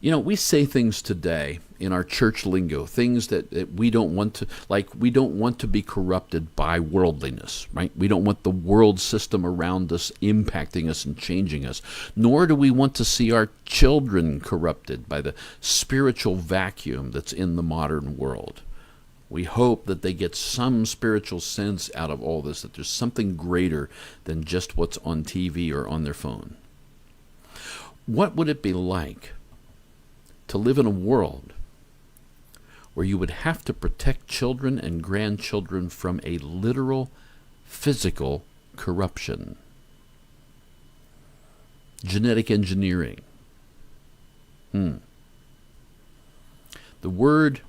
You know, we say things today in our church lingo, things that we don't want to, like we don't want to be corrupted by worldliness, right? We don't want the world system around us impacting us and changing us, nor do we want to see our children corrupted by the spiritual vacuum that's in the modern world. We hope that they get some spiritual sense out of all this, that there's something greater than just what's on TV or on their phone. What would it be like to live in a world where you would have to protect children and grandchildren from a literal physical corruption? Genetic engineering. The word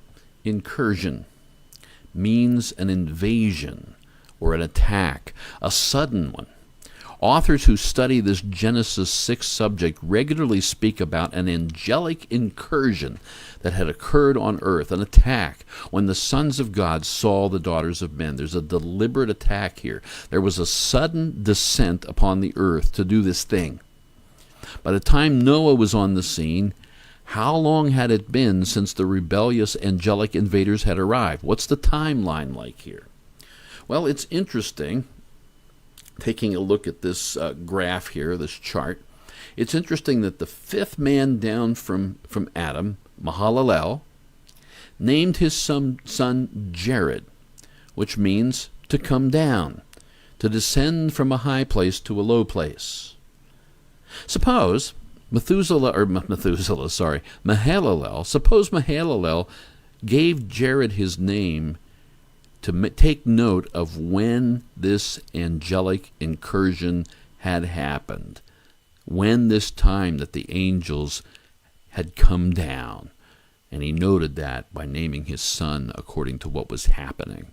incursion means an invasion or an attack, a sudden one. Authors who study this Genesis 6 subject regularly speak about an angelic incursion that had occurred on earth, an attack when the sons of God saw the daughters of men. There's a deliberate attack here. There was a sudden descent upon the earth to do this thing. By the time Noah was on the scene, how long had it been since the rebellious angelic invaders had arrived? What's the timeline like here? Well, it's interesting. Taking a look at this graph here, this chart, it's interesting that the 5th man down from Adam, Mahalalel, named his son Jared, which means to come down to descend from a high place to a low place. Suppose Mahalalel gave Jared his name to take note of when this angelic incursion had happened, when this time that the angels had come down. And he noted that by naming his son according to what was happening.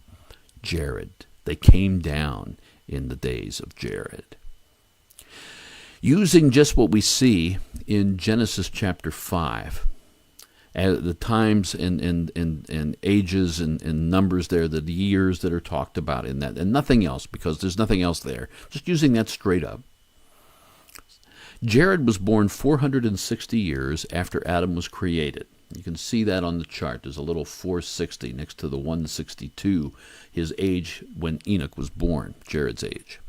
Jared. They came down in the days of Jared. Using just what we see in Genesis chapter 5, the times and ages and numbers there, the years that are talked about in that, and nothing else, because there's nothing else there. Just using that straight up. Jared was born 460 years after Adam was created. You can see that on the chart. There's a little 460 next to the 162, his age when Enoch was born, Jared's age.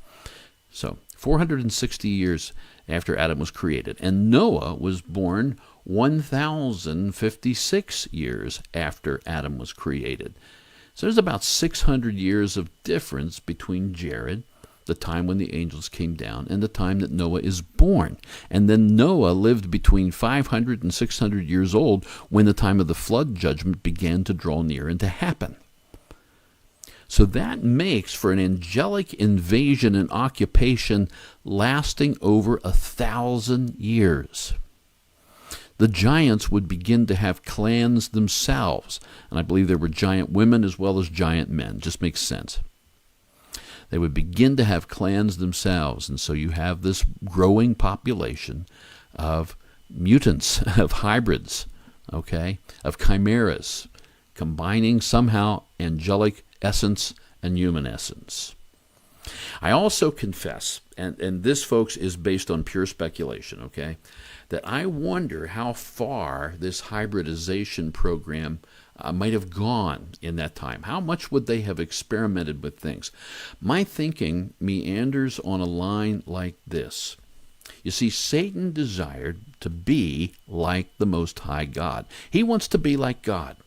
So 460 years after Adam was created. And Noah was born 1,056 years after Adam was created. So there's about 600 years of difference between Jared, the time when the angels came down, and the time that Noah is born. And then Noah lived between 500 and 600 years old when the time of the flood judgment began to draw near and to happen. So that makes for an angelic invasion and occupation lasting over 1,000 years. The giants would begin to have clans themselves, and I believe there were giant women as well as giant men. Just makes sense. They would begin to have clans themselves, and so you have this growing population of mutants, of hybrids, of chimeras, combining somehow angelic essence and human essence. I also confess, and this, folks, is based on pure speculation, that I wonder how far this hybridization program might have gone in that time. How much would they have experimented with things? My thinking meanders on a line like this. You see, Satan desired to be like the Most High God. He wants to be like God.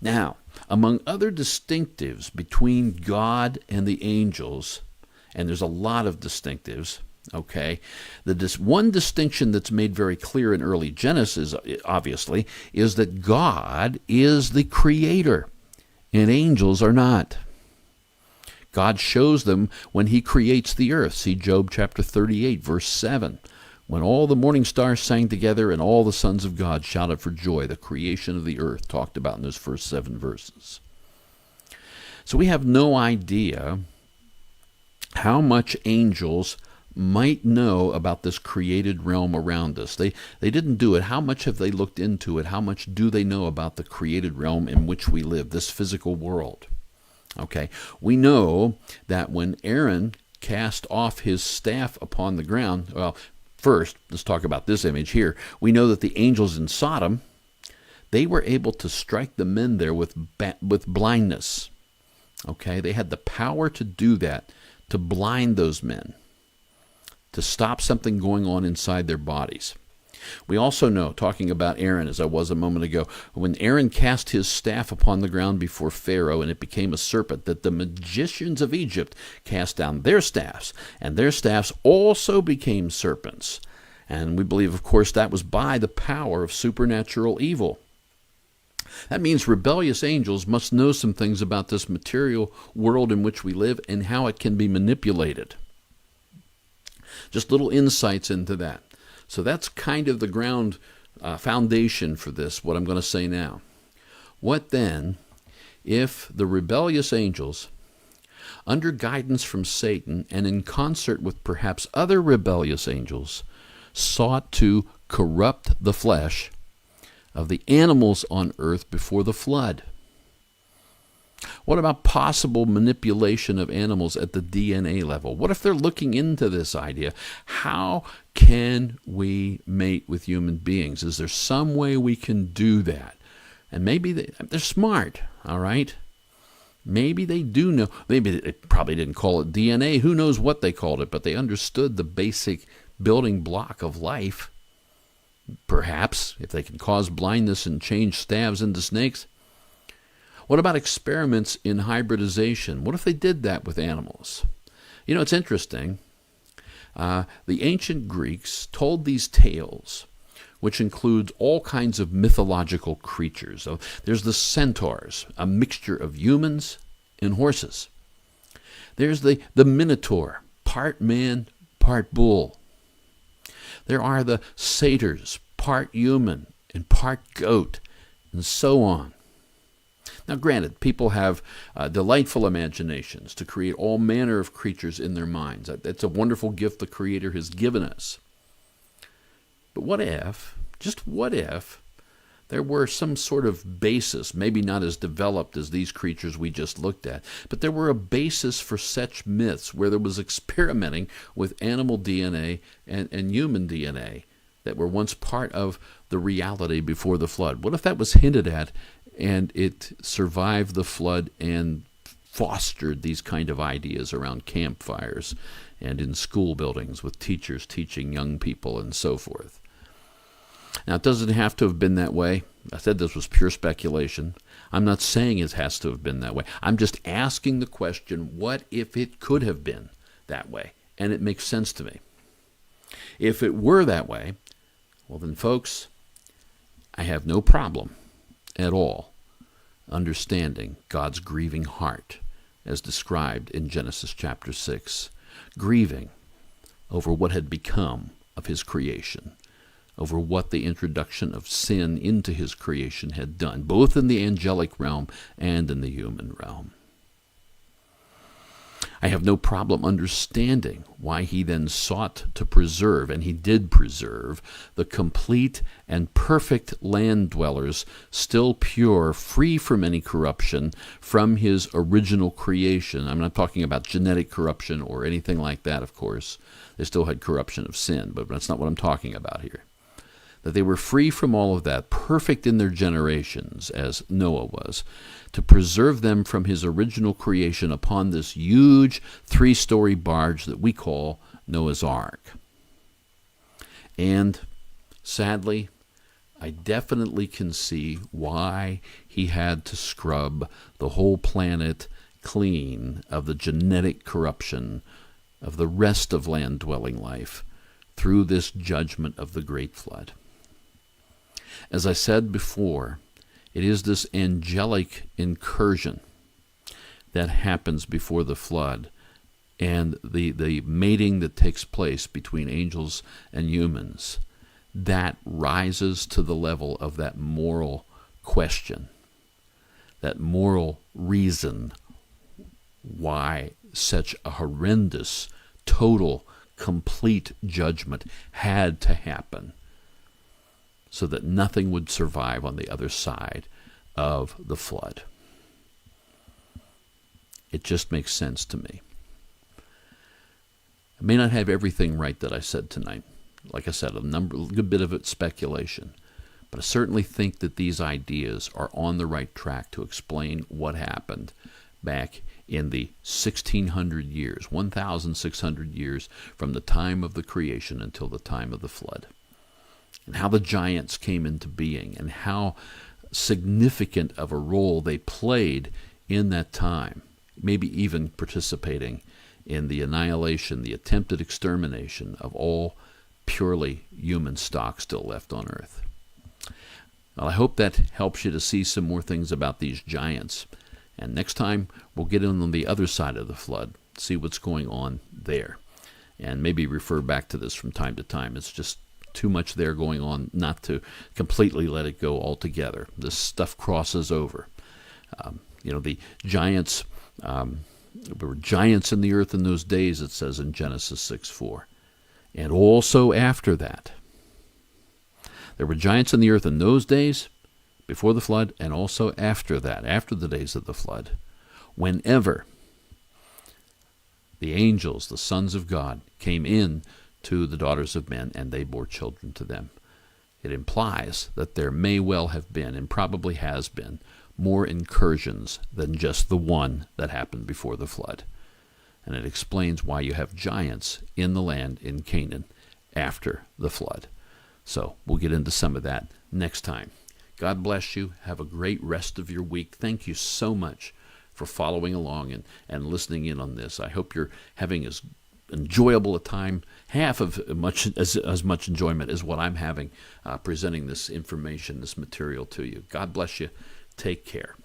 Now, among other distinctives between God and the angels, and there's a lot of distinctives, one distinction that's made very clear in early Genesis, obviously, is that God is the creator, and angels are not. God shows them when he creates the earth. See Job chapter 38, verse 7. When all the morning stars sang together and all the sons of God shouted for joy, the creation of the earth talked about in those first 7 verses. So we have no idea how much angels might know about this created realm around us. They didn't do it. How much have they looked into it? How much do they know about the created realm in which we live, this physical world? We know that when Aaron cast off his staff upon the ground, well, first, let's talk about this image here. We know that the angels in Sodom, they were able to strike the men there with blindness. They had the power to do that, to blind those men, to stop something going on inside their bodies. We also know, talking about Aaron, as I was a moment ago, when Aaron cast his staff upon the ground before Pharaoh and it became a serpent, that the magicians of Egypt cast down their staffs, and their staffs also became serpents. And we believe, of course, that was by the power of supernatural evil. That means rebellious angels must know some things about this material world in which we live and how it can be manipulated. Just little insights into that. So that's kind of the ground foundation for this, what I'm going to say now. What then if the rebellious angels, under guidance from Satan and in concert with perhaps other rebellious angels, sought to corrupt the flesh of the animals on earth before the flood? What about possible manipulation of animals at the DNA level? What if they're looking into this idea? How can we mate with human beings? Is there some way we can do that? And maybe they're smart, all right? Maybe they do know. Maybe they probably didn't call it DNA. Who knows what they called it, but they understood the basic building block of life. Perhaps, if they can cause blindness and change staves into snakes. What about experiments in hybridization? What if they did that with animals? You know, it's interesting. The ancient Greeks told these tales, which includes all kinds of mythological creatures. So there's the centaurs, a mixture of humans and horses. There's the minotaur, part man, part bull. There are the satyrs, part human and part goat, and so on. Now, granted, people have delightful imaginations to create all manner of creatures in their minds. That's a wonderful gift the Creator has given us. But what if, just what if, there were some sort of basis, maybe not as developed as these creatures we just looked at, but there were a basis for such myths where there was experimenting with animal DNA and human DNA that were once part of the reality before the flood? What if that was hinted at and it survived the flood and fostered these kind of ideas around campfires and in school buildings with teachers teaching young people and so forth? Now, it doesn't have to have been that way. I said this was pure speculation. I'm not saying it has to have been that way. I'm just asking the question, what if it could have been that way? And it makes sense to me. If it were that way, well then, folks, I have no problem at all understanding God's grieving heart as described in Genesis chapter 6, grieving over what had become of his creation, over what the introduction of sin into his creation had done, both in the angelic realm and in the human realm. I have no problem understanding why he then sought to preserve, and he did preserve, the complete and perfect land dwellers, still pure, free from any corruption, from his original creation. I'm not talking about genetic corruption or anything like that, of course. They still had corruption of sin, but that's not what I'm talking about here. That they were free from all of that, perfect in their generations, as Noah was, to preserve them from his original creation upon this huge 3-story barge that we call Noah's Ark. And sadly, I definitely can see why he had to scrub the whole planet clean of the genetic corruption of the rest of land-dwelling life through this judgment of the great flood. As I said before, it is this angelic incursion that happens before the flood and the mating that takes place between angels and humans that rises to the level of that moral question, that moral reason why such a horrendous, total, complete judgment had to happen, so that nothing would survive on the other side of the flood. It just makes sense to me. I may not have everything right that I said tonight. Like I said, a good bit of it's speculation. But I certainly think that these ideas are on the right track to explain what happened back in the 1600 years, 1,600 years from the time of the creation until the time of the flood. And how the giants came into being, and how significant of a role they played in that time, maybe even participating in the annihilation, the attempted extermination of all purely human stock still left on Earth. Well, I hope that helps you to see some more things about these giants. And next time, we'll get in on the other side of the flood, see what's going on there, and maybe refer back to this from time to time. It's just too much there going on not to completely let it go altogether. This stuff crosses over. The giants, there were giants in the earth in those days, it says in Genesis 6:4. And also after that. There were giants in the earth in those days, before the flood, and also after that, after the days of the flood, whenever the angels, the sons of God, came in to the daughters of men, and they bore children to them. It implies that there may well have been, and probably has been, more incursions than just the one that happened before the flood. And it explains why you have giants in the land in Canaan after the flood. So we'll get into some of that next time. God bless you. Have a great rest of your week. Thank you so much for following along and listening in on this. I hope you're having as enjoyable a time, half of as much enjoyment as what I'm having presenting this information, this material to you. God bless you. Take care.